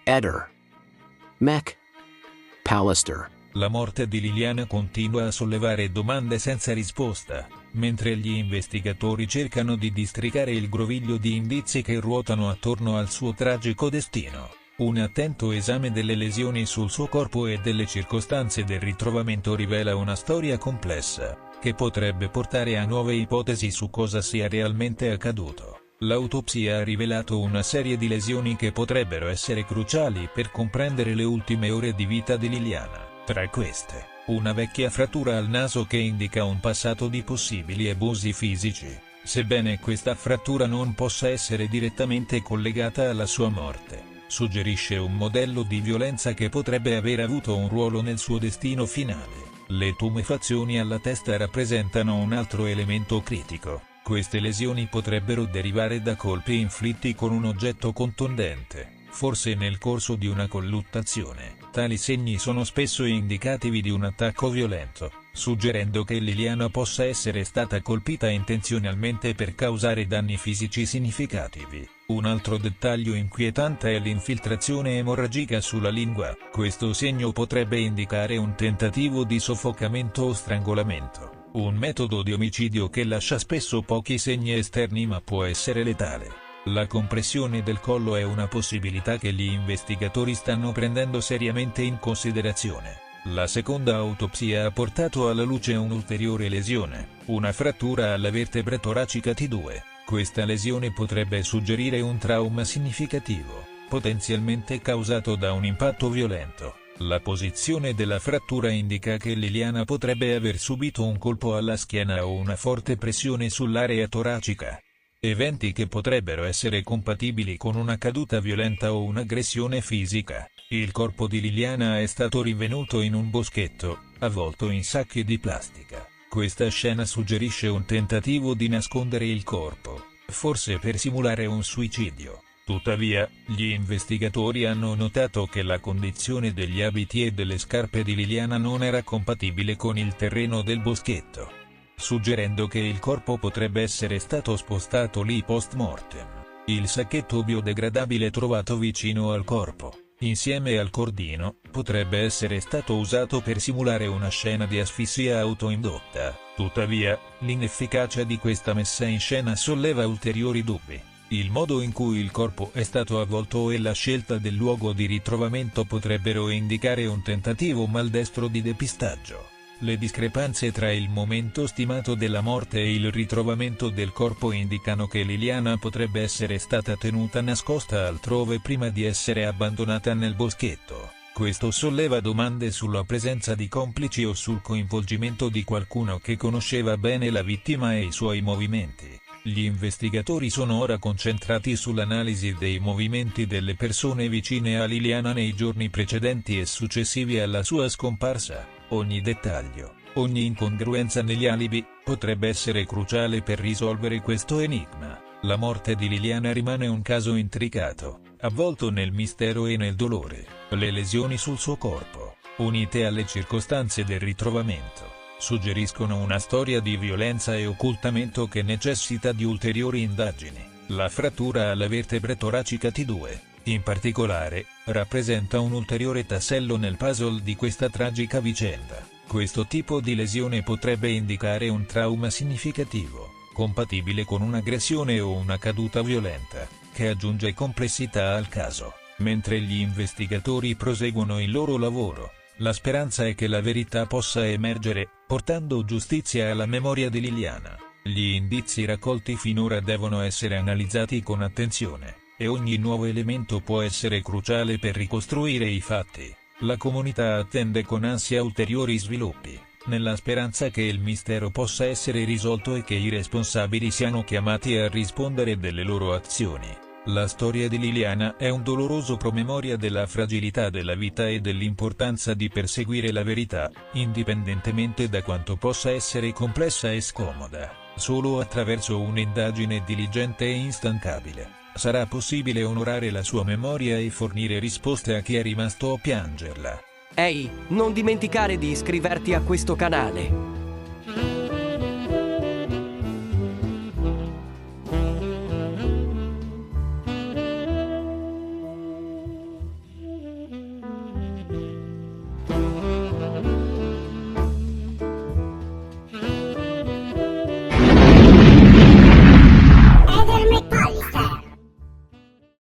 Eder. Mech. Pallister. La morte di Liliana continua a sollevare domande senza risposta, mentre gli investigatori cercano di districare il groviglio di indizi che ruotano attorno al suo tragico destino. Un attento esame delle lesioni sul suo corpo e delle circostanze del ritrovamento rivela una storia complessa, che potrebbe portare a nuove ipotesi su cosa sia realmente accaduto. L'autopsia ha rivelato una serie di lesioni che potrebbero essere cruciali per comprendere le ultime ore di vita di Liliana. Tra queste, una vecchia frattura al naso che indica un passato di possibili abusi fisici, sebbene questa frattura non possa essere direttamente collegata alla sua morte. Suggerisce un modello di violenza che potrebbe aver avuto un ruolo nel suo destino finale. Le tumefazioni alla testa rappresentano un altro elemento critico. Queste lesioni potrebbero derivare da colpi inflitti con un oggetto contundente, forse nel corso di una colluttazione. Tali segni sono spesso indicativi di un attacco violento, suggerendo che Liliana possa essere stata colpita intenzionalmente per causare danni fisici significativi. Un altro dettaglio inquietante è l'infiltrazione emorragica sulla lingua. Questo segno potrebbe indicare un tentativo di soffocamento o strangolamento, un metodo di omicidio che lascia spesso pochi segni esterni ma può essere letale. La compressione del collo è una possibilità che gli investigatori stanno prendendo seriamente in considerazione. La seconda autopsia ha portato alla luce un'ulteriore lesione, una frattura alla vertebra toracica T2. Questa lesione potrebbe suggerire un trauma significativo, potenzialmente causato da un impatto violento. La posizione della frattura indica che Liliana potrebbe aver subito un colpo alla schiena o una forte pressione sull'area toracica. Eventi che potrebbero essere compatibili con una caduta violenta o un'aggressione fisica. Il corpo di Liliana è stato rinvenuto in un boschetto, avvolto in sacchi di plastica. Questa scena suggerisce un tentativo di nascondere il corpo, forse per simulare un suicidio. Tuttavia, gli investigatori hanno notato che la condizione degli abiti e delle scarpe di Liliana non era compatibile con il terreno del boschetto, suggerendo che il corpo potrebbe essere stato spostato lì post mortem. Il sacchetto biodegradabile trovato vicino al corpo, insieme al cordino, potrebbe essere stato usato per simulare una scena di asfissia autoindotta. Tuttavia, l'inefficacia di questa messa in scena solleva ulteriori dubbi. Il modo in cui il corpo è stato avvolto e la scelta del luogo di ritrovamento potrebbero indicare un tentativo maldestro di depistaggio. Le discrepanze tra il momento stimato della morte e il ritrovamento del corpo indicano che Liliana potrebbe essere stata tenuta nascosta altrove prima di essere abbandonata nel boschetto. Questo solleva domande sulla presenza di complici o sul coinvolgimento di qualcuno che conosceva bene la vittima e i suoi movimenti. Gli investigatori sono ora concentrati sull'analisi dei movimenti delle persone vicine a Liliana nei giorni precedenti e successivi alla sua scomparsa. Ogni dettaglio, ogni incongruenza negli alibi, potrebbe essere cruciale per risolvere questo enigma. La morte di Liliana rimane un caso intricato, avvolto nel mistero e nel dolore. Le lesioni sul suo corpo, unite alle circostanze del ritrovamento, suggeriscono una storia di violenza e occultamento che necessita di ulteriori indagini. La frattura alla vertebra toracica T2, in particolare, rappresenta un ulteriore tassello nel puzzle di questa tragica vicenda. Questo tipo di lesione potrebbe indicare un trauma significativo, compatibile con un'aggressione o una caduta violenta, che aggiunge complessità al caso. Mentre gli investigatori proseguono il loro lavoro, la speranza è che la verità possa emergere, portando giustizia alla memoria di Liliana. Gli indizi raccolti finora devono essere analizzati con attenzione, e ogni nuovo elemento può essere cruciale per ricostruire i fatti. La comunità attende con ansia ulteriori sviluppi, nella speranza che il mistero possa essere risolto e che i responsabili siano chiamati a rispondere delle loro azioni. La storia di Liliana è un doloroso promemoria della fragilità della vita e dell'importanza di perseguire la verità, indipendentemente da quanto possa essere complessa e scomoda. Solo attraverso un'indagine diligente e instancabile sarà possibile onorare la sua memoria e fornire risposte a chi è rimasto a piangerla. Ehi, non dimenticare di iscriverti a questo canale.